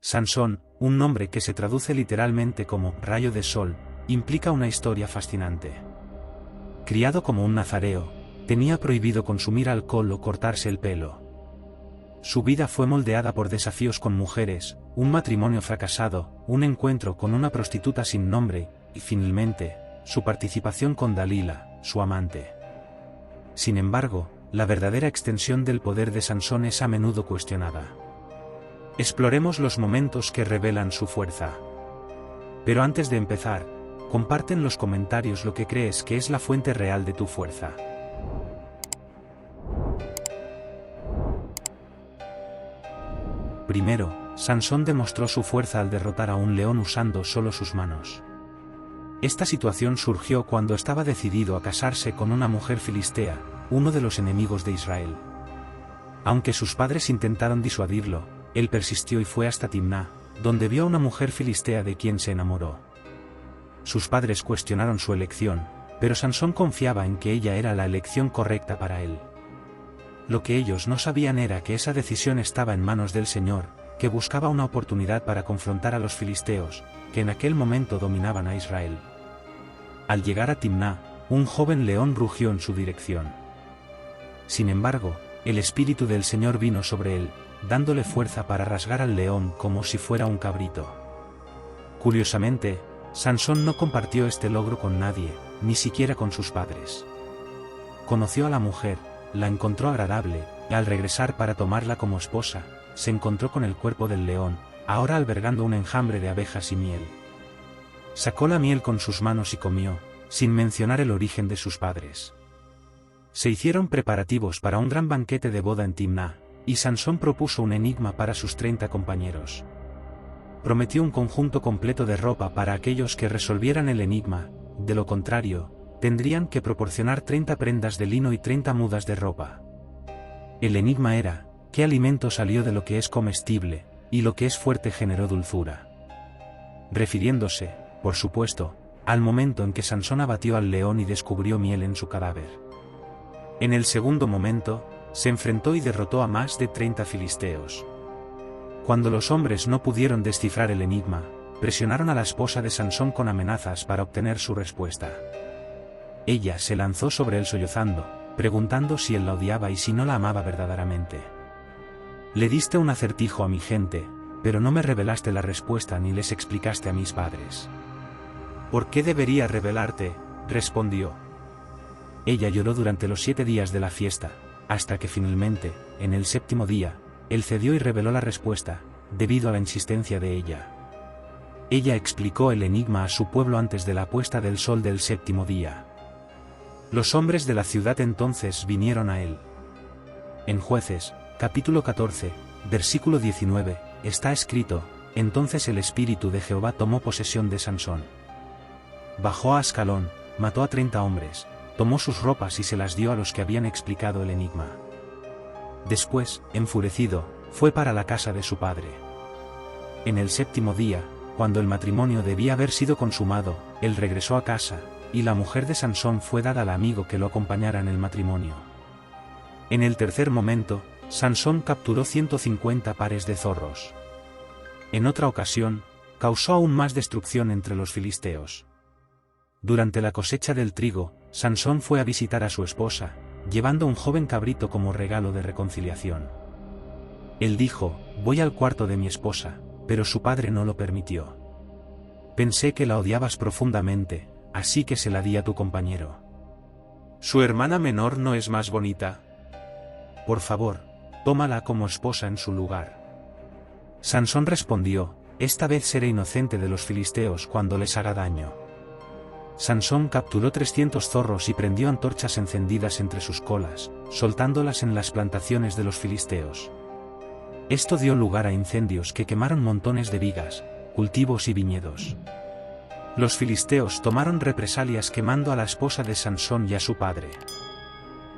Sansón, un nombre que se traduce literalmente como rayo de sol, implica una historia fascinante. Criado como un nazareo, tenía prohibido consumir alcohol o cortarse el pelo. Su vida fue moldeada por desafíos con mujeres, un matrimonio fracasado, un encuentro con una prostituta sin nombre, y finalmente, su participación con Dalila, su amante. Sin embargo, la verdadera extensión del poder de Sansón es a menudo cuestionada. Exploremos los momentos que revelan su fuerza. Pero antes de empezar, comparte en los comentarios lo que crees que es la fuente real de tu fuerza. Primero, Sansón demostró su fuerza al derrotar a un león usando solo sus manos. Esta situación surgió cuando estaba decidido a casarse con una mujer filistea, uno de los enemigos de Israel. Aunque sus padres intentaron disuadirlo, él persistió y fue hasta Timná, donde vio a una mujer filistea de quien se enamoró. Sus padres cuestionaron su elección, pero Sansón confiaba en que ella era la elección correcta para él. Lo que ellos no sabían era que esa decisión estaba en manos del Señor, que buscaba una oportunidad para confrontar a los filisteos, que en aquel momento dominaban a Israel. Al llegar a Timná, un joven león rugió en su dirección. Sin embargo, el espíritu del Señor vino sobre él, dándole fuerza para rasgar al león como si fuera un cabrito. Curiosamente, Sansón no compartió este logro con nadie, ni siquiera con sus padres. Conoció a la mujer, la encontró agradable, y al regresar para tomarla como esposa, se encontró con el cuerpo del león, ahora albergando un enjambre de abejas y miel. Sacó la miel con sus manos y comió, sin mencionar el origen de sus padres. Se hicieron preparativos para un gran banquete de boda en Timná, y Sansón propuso un enigma para sus 30 compañeros. Prometió un conjunto completo de ropa para aquellos que resolvieran el enigma, de lo contrario, tendrían que proporcionar 30 prendas de lino y 30 mudas de ropa. El enigma era, ¿qué alimento salió de lo que es comestible, y lo que es fuerte generó dulzura? Refiriéndose, por supuesto, al momento en que Sansón abatió al león y descubrió miel en su cadáver. En el segundo momento, se enfrentó y derrotó a más de 30 filisteos. Cuando los hombres no pudieron descifrar el enigma, presionaron a la esposa de Sansón con amenazas para obtener su respuesta. Ella se lanzó sobre él sollozando, preguntando si él la odiaba y si no la amaba verdaderamente. Le diste un acertijo a mi gente, pero no me revelaste la respuesta ni les explicaste a mis padres. ¿Por qué debería revelarte?, respondió. Ella lloró durante los 7 días de la fiesta, hasta que finalmente, en el 7º día, él cedió y reveló la respuesta, debido a la insistencia de ella. Ella explicó el enigma a su pueblo antes de la puesta del sol del 7º día. Los hombres de la ciudad entonces vinieron a él. En Jueces, capítulo 14, versículo 19, está escrito: entonces el espíritu de Jehová tomó posesión de Sansón. Bajó a Ascalón, mató a 30 hombres, tomó sus ropas y se las dio a los que habían explicado el enigma. Después, enfurecido, fue para la casa de su padre. En el 7º día, cuando el matrimonio debía haber sido consumado, él regresó a casa, y la mujer de Sansón fue dada al amigo que lo acompañara en el matrimonio. En el tercer momento, Sansón capturó 150 pares de zorros. En otra ocasión, causó aún más destrucción entre los filisteos. Durante la cosecha del trigo, Sansón fue a visitar a su esposa, llevando un joven cabrito como regalo de reconciliación. Él dijo: voy al cuarto de mi esposa, pero su padre no lo permitió. Pensé que la odiabas profundamente, así que se la di a tu compañero. ¿Su hermana menor no es más bonita? Por favor, tómala como esposa en su lugar. Sansón respondió: esta vez seré inocente de los filisteos cuando les haga daño. Sansón capturó 300 zorros y prendió antorchas encendidas entre sus colas, soltándolas en las plantaciones de los filisteos. Esto dio lugar a incendios que quemaron montones de vigas, cultivos y viñedos. Los filisteos tomaron represalias quemando a la esposa de Sansón y a su padre.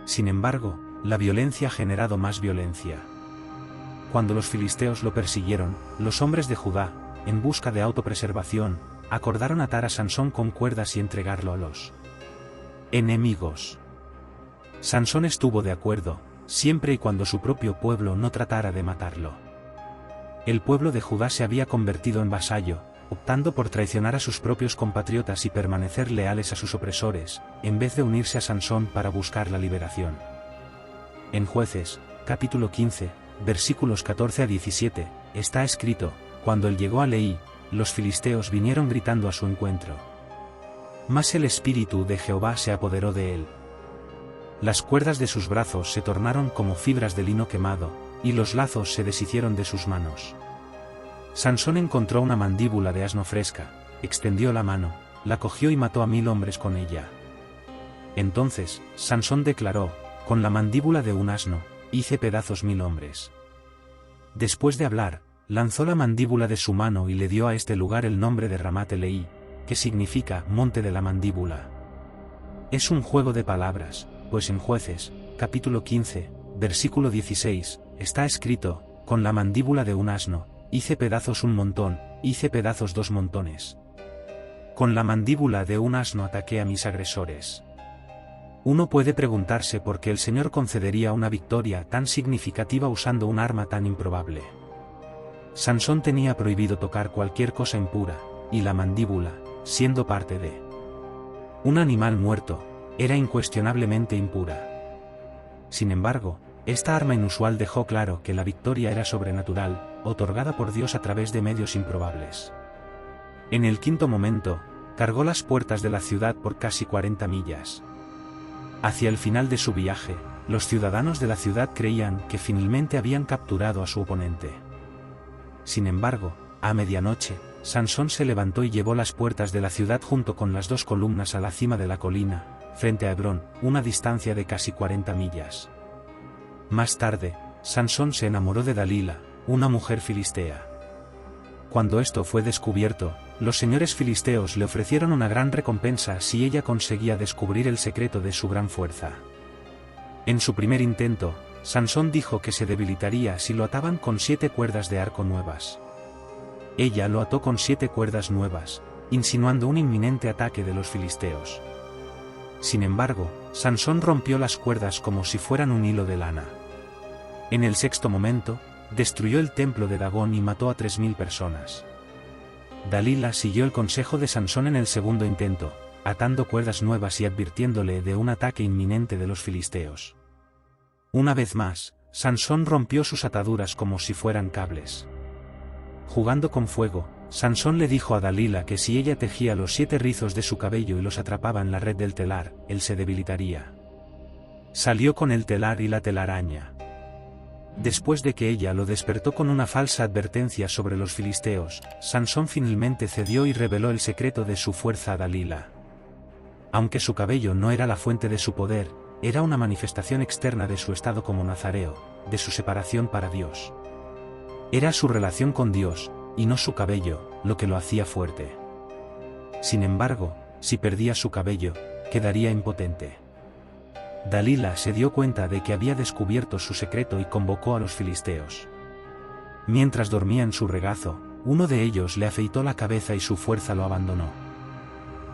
Sin embargo, la violencia ha generado más violencia. Cuando los filisteos lo persiguieron, los hombres de Judá, en busca de autopreservación, acordaron atar a Sansón con cuerdas y entregarlo a los enemigos. Sansón estuvo de acuerdo, siempre y cuando su propio pueblo no tratara de matarlo. El pueblo de Judá se había convertido en vasallo, optando por traicionar a sus propios compatriotas y permanecer leales a sus opresores, en vez de unirse a Sansón para buscar la liberación. En Jueces, capítulo 15, versículos 14 a 17, está escrito: cuando él llegó a Leí, los filisteos vinieron gritando a su encuentro. Mas el espíritu de Jehová se apoderó de él. Las cuerdas de sus brazos se tornaron como fibras de lino quemado, y los lazos se deshicieron de sus manos. Sansón encontró una mandíbula de asno fresca, extendió la mano, la cogió y mató a 1000 hombres con ella. Entonces, Sansón declaró: con la mandíbula de un asno, hice pedazos 1000 hombres. Después de hablar, lanzó la mandíbula de su mano y le dio a este lugar el nombre de Ramat Leí, que significa monte de la mandíbula. Es un juego de palabras, pues en Jueces, capítulo 15, versículo 16, está escrito: con la mandíbula de un asno, hice pedazos un montón, hice pedazos 2 montones. Con la mandíbula de un asno ataqué a mis agresores. Uno puede preguntarse por qué el Señor concedería una victoria tan significativa usando un arma tan improbable. Sansón tenía prohibido tocar cualquier cosa impura, y la mandíbula, siendo parte de un animal muerto, era incuestionablemente impura. Sin embargo, esta arma inusual dejó claro que la victoria era sobrenatural, otorgada por Dios a través de medios improbables. En el quinto momento, cargó las puertas de la ciudad por casi 40 millas. Hacia el final de su viaje, los ciudadanos de la ciudad creían que finalmente habían capturado a su oponente. Sin embargo, a medianoche, Sansón se levantó y llevó las puertas de la ciudad junto con las 2 columnas a la cima de la colina, frente a Hebrón, una distancia de casi 40 millas. Más tarde, Sansón se enamoró de Dalila, una mujer filistea. Cuando esto fue descubierto, los señores filisteos le ofrecieron una gran recompensa si ella conseguía descubrir el secreto de su gran fuerza. En su primer intento, Sansón dijo que se debilitaría si lo ataban con 7 cuerdas de arco nuevas. Ella lo ató con 7 cuerdas nuevas, insinuando un inminente ataque de los filisteos. Sin embargo, Sansón rompió las cuerdas como si fueran un hilo de lana. En el sexto momento, destruyó el templo de Dagón y mató a 3000 personas. Dalila siguió el consejo de Sansón en el segundo intento, atando cuerdas nuevas y advirtiéndole de un ataque inminente de los filisteos. Una vez más, Sansón rompió sus ataduras como si fueran cables. Jugando con fuego, Sansón le dijo a Dalila que si ella tejía los 7 rizos de su cabello y los atrapaba en la red del telar, él se debilitaría. Salió con el telar y la telaraña. Después de que ella lo despertó con una falsa advertencia sobre los filisteos, Sansón finalmente cedió y reveló el secreto de su fuerza a Dalila. Aunque su cabello no era la fuente de su poder, era una manifestación externa de su estado como nazareo, de su separación para Dios. Era su relación con Dios, y no su cabello, lo que lo hacía fuerte. Sin embargo, si perdía su cabello, quedaría impotente. Dalila se dio cuenta de que había descubierto su secreto y convocó a los filisteos. Mientras dormía en su regazo, uno de ellos le afeitó la cabeza y su fuerza lo abandonó.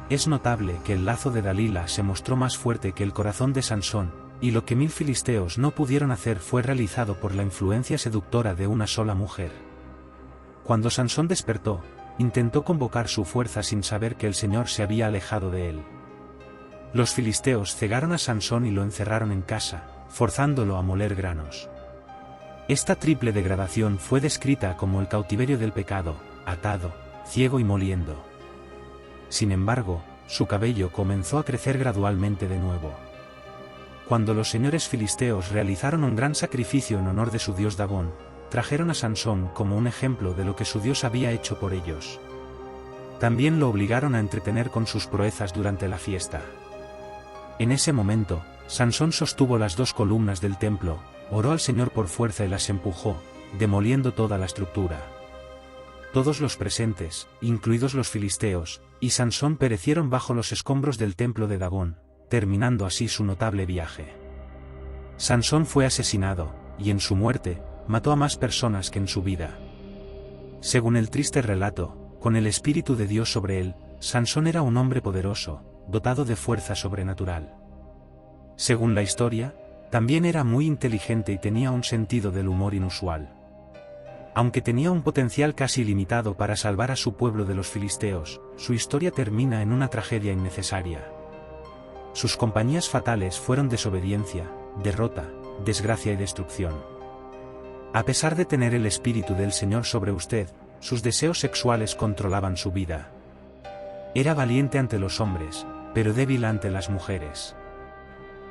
Es notable que el lazo de Dalila se mostró más fuerte que el corazón de Sansón, y lo que 1000 filisteos no pudieron hacer fue realizado por la influencia seductora de una sola mujer. Cuando Sansón despertó, intentó convocar su fuerza sin saber que el Señor se había alejado de él. Los filisteos cegaron a Sansón y lo encerraron en casa, forzándolo a moler granos. Esta triple degradación fue descrita como el cautiverio del pecado, atado, ciego y moliendo. Sin embargo, su cabello comenzó a crecer gradualmente de nuevo. Cuando los señores filisteos realizaron un gran sacrificio en honor de su dios Dagón, trajeron a Sansón como un ejemplo de lo que su dios había hecho por ellos. También lo obligaron a entretener con sus proezas durante la fiesta. En ese momento, Sansón sostuvo las 2 columnas del templo, oró al Señor por fuerza y las empujó, demoliendo toda la estructura. Todos los presentes, incluidos los filisteos, y Sansón perecieron bajo los escombros del templo de Dagón, terminando así su notable viaje. Sansón fue asesinado, y en su muerte, mató a más personas que en su vida. Según el triste relato, con el Espíritu de Dios sobre él, Sansón era un hombre poderoso, dotado de fuerza sobrenatural. Según la historia, también era muy inteligente y tenía un sentido del humor inusual. Aunque tenía un potencial casi ilimitado para salvar a su pueblo de los filisteos, su historia termina en una tragedia innecesaria. Sus compañías fatales fueron desobediencia, derrota, desgracia y destrucción. A pesar de tener el Espíritu del Señor sobre usted, sus deseos sexuales controlaban su vida. Era valiente ante los hombres, pero débil ante las mujeres.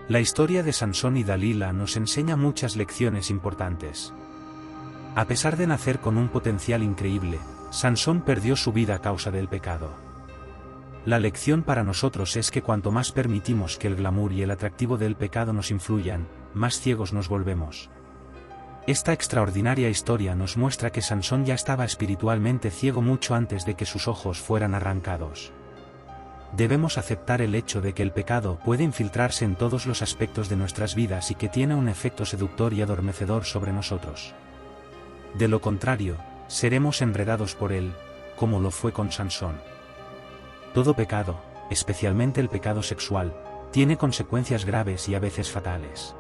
La historia de Sansón y Dalila nos enseña muchas lecciones importantes. A pesar de nacer con un potencial increíble, Sansón perdió su vida a causa del pecado. La lección para nosotros es que cuanto más permitimos que el glamour y el atractivo del pecado nos influyan, más ciegos nos volvemos. Esta extraordinaria historia nos muestra que Sansón ya estaba espiritualmente ciego mucho antes de que sus ojos fueran arrancados. Debemos aceptar el hecho de que el pecado puede infiltrarse en todos los aspectos de nuestras vidas y que tiene un efecto seductor y adormecedor sobre nosotros. De lo contrario, seremos enredados por él, como lo fue con Sansón. Todo pecado, especialmente el pecado sexual, tiene consecuencias graves y a veces fatales.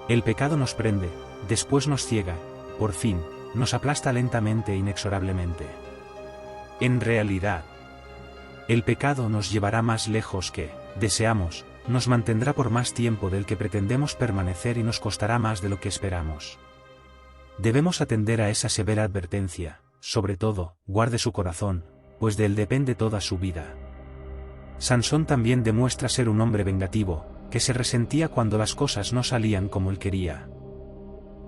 El pecado nos prende, después nos ciega, por fin, nos aplasta lentamente e inexorablemente. En realidad, el pecado nos llevará más lejos que deseamos, nos mantendrá por más tiempo del que pretendemos permanecer y nos costará más de lo que esperamos. Debemos atender a esa severa advertencia, sobre todo, guarde su corazón, pues de él depende toda su vida. Sansón también demuestra ser un hombre vengativo, que se resentía cuando las cosas no salían como él quería.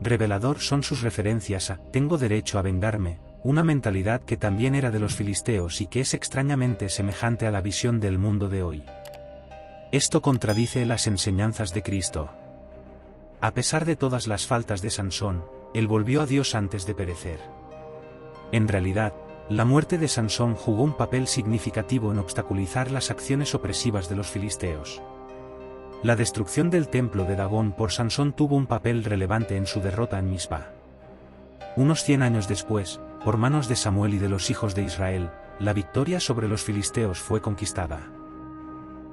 Revelador son sus referencias a «tengo derecho a vengarme», una mentalidad que también era de los filisteos y que es extrañamente semejante a la visión del mundo de hoy. Esto contradice las enseñanzas de Cristo. A pesar de todas las faltas de Sansón, él volvió a Dios antes de perecer. En realidad, la muerte de Sansón jugó un papel significativo en obstaculizar las acciones opresivas de los filisteos. La destrucción del templo de Dagón por Sansón tuvo un papel relevante en su derrota en Mizpa. Unos 100 años después, por manos de Samuel y de los hijos de Israel, la victoria sobre los filisteos fue conquistada.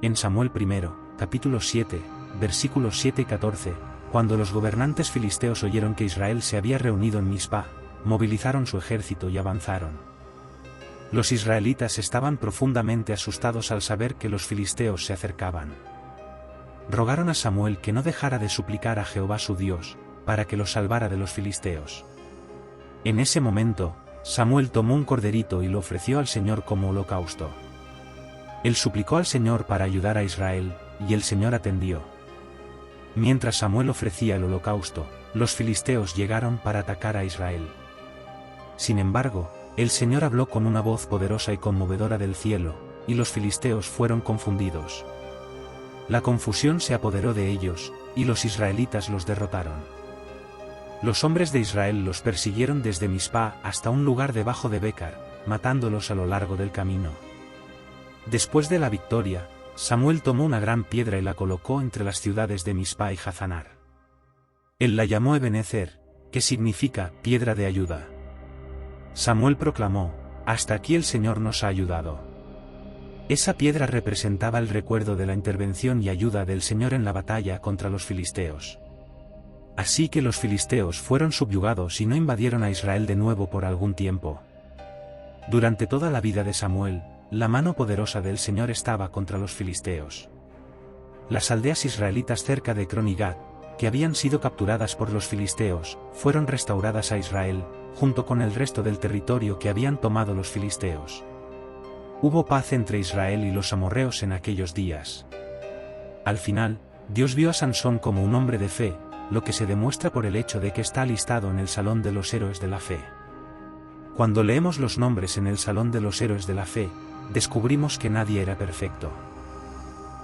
En Samuel I, capítulo 7, versículos 7 y 14, cuando los gobernantes filisteos oyeron que Israel se había reunido en Mizpa, movilizaron su ejército y avanzaron. Los israelitas estaban profundamente asustados al saber que los filisteos se acercaban. Rogaron a Samuel que no dejara de suplicar a Jehová su Dios, para que los salvara de los filisteos. En ese momento, Samuel tomó un corderito y lo ofreció al Señor como holocausto. Él suplicó al Señor para ayudar a Israel, y el Señor atendió. Mientras Samuel ofrecía el holocausto, los filisteos llegaron para atacar a Israel. Sin embargo, el Señor habló con una voz poderosa y conmovedora del cielo, y los filisteos fueron confundidos. La confusión se apoderó de ellos, y los israelitas los derrotaron. Los hombres de Israel los persiguieron desde Mizpa hasta un lugar debajo de Becar, matándolos a lo largo del camino. Después de la victoria, Samuel tomó una gran piedra y la colocó entre las ciudades de Mizpa y Jazanar. Él la llamó Ebenezer, que significa piedra de ayuda. Samuel proclamó: «Hasta aquí el Señor nos ha ayudado». Esa piedra representaba el recuerdo de la intervención y ayuda del Señor en la batalla contra los filisteos. Así que los filisteos fueron subyugados y no invadieron a Israel de nuevo por algún tiempo. Durante toda la vida de Samuel, la mano poderosa del Señor estaba contra los filisteos. Las aldeas israelitas cerca de Cronigat, que habían sido capturadas por los filisteos, fueron restauradas a Israel, junto con el resto del territorio que habían tomado los filisteos. Hubo paz entre Israel y los amorreos en aquellos días. Al final, Dios vio a Sansón como un hombre de fe, lo que se demuestra por el hecho de que está listado en el Salón de los Héroes de la Fe. Cuando leemos los nombres en el Salón de los Héroes de la Fe, descubrimos que nadie era perfecto.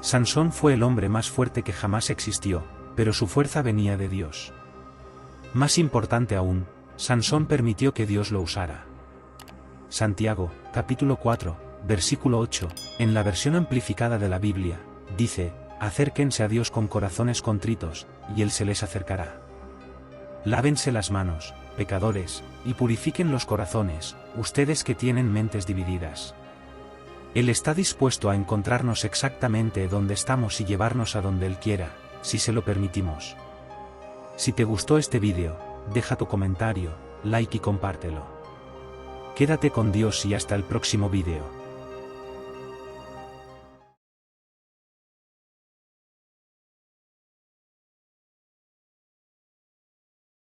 Sansón fue el hombre más fuerte que jamás existió, pero su fuerza venía de Dios. Más importante aún, Sansón permitió que Dios lo usara. Santiago, capítulo 4, versículo 8, en la versión amplificada de la Biblia, dice: «Acérquense a Dios con corazones contritos, y Él se les acercará. Lávense las manos, pecadores, y purifiquen los corazones, ustedes que tienen mentes divididas». Él está dispuesto a encontrarnos exactamente donde estamos y llevarnos a donde Él quiera, si se lo permitimos. Si te gustó este vídeo, deja tu comentario, like y compártelo. Quédate con Dios y hasta el próximo vídeo.